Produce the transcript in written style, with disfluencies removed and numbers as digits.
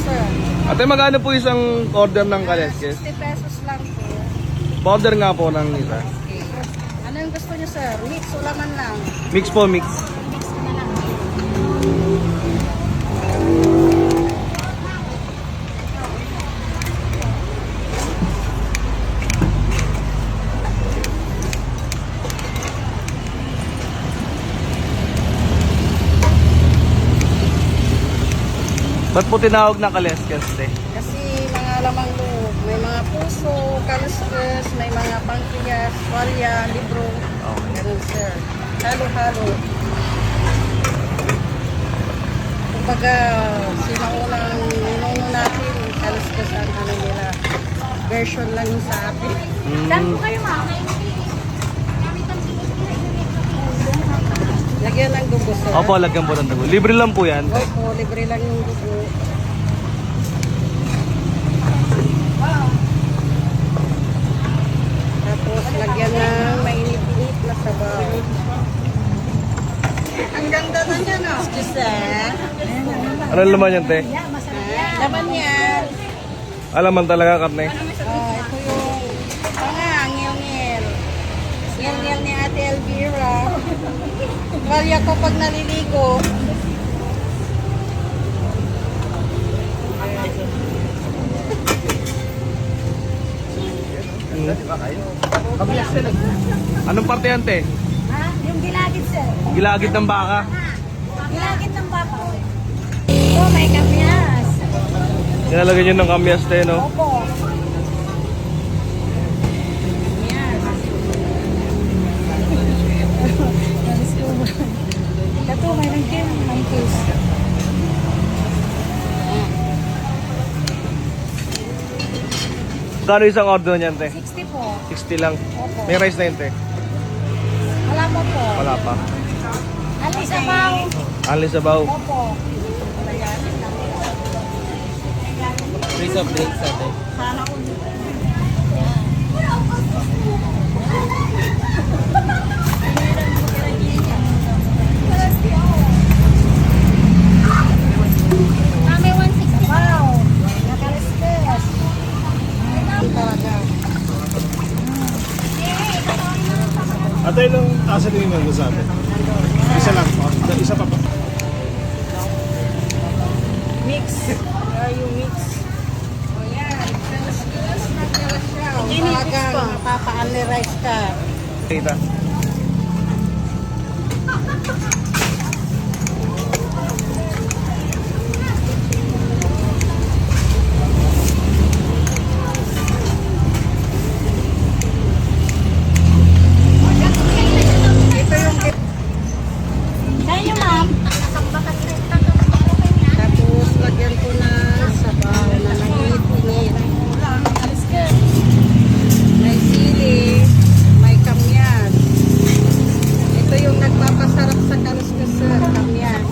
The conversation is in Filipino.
sir. Ate, magkano po isang order ng kaleskes? 60 pesos lang po. Order nga po ng isa. Okay. Ano yung gusto niyo, sir? Mix o laman lang? Mix po, mix. Mix na lang. Ba't po tinawag na kaleskes, te? Kasi mga lamang loob. May mga puso, kaluskes, may mga pancreas, tuwalya, libro. Okay. Ganun, sir. Halo-halo. Kumbaga, sinaunang ninuno natin, kaluskes ang ano nila. Version lang yung sa atin. Saan po kayo, ma'am? Lagyan ng dugo, sir. Opo, lagyan po ng dugo. Libre lang po yan. Opo, libre lang yung dugo. Tapos, lagyan ng mainit-init na sabaw. Ang ganda na niya, no? Excuse, Ano laman yan, te? Laman yan. Alaman talaga, karne. Ito yung ngil-ngil. Ngil-ngil ni Ate Elvira. Walya ko pag naliligo. Anong parte yan, te? Ha? Yung gilagid, sir. Gilagid ng baka. Gilagid ng baka. Ito, may kamyas. Nilalagyan nyo ng kamyas, te, no? Opo. Ito, may nangkim, mangkis. Kano isang order niyan, te? 60 po. 60 lang. Opo. May rice na yun, te? Wala po po. Wala pa. Alis na bang? Only sabaw. Opo. Freeze of drinks, ate. Sana ko. Kami 160. Wow. Nakalistes. Talaga. Ate, ilang tasa din yung sa atin? Isa lang po. Isa pa po. Mix. You mix. O yan. Kalas na kalas siya. O talagang mapapa-unli-rice ka. Tita. Ito yung Sa'yo, ma'am. tapos lagyan ko ng sabaw na mainit-init. May sili, may kamyas. Ito yung nagpapasarap sa kaluskas, sir, kamyas.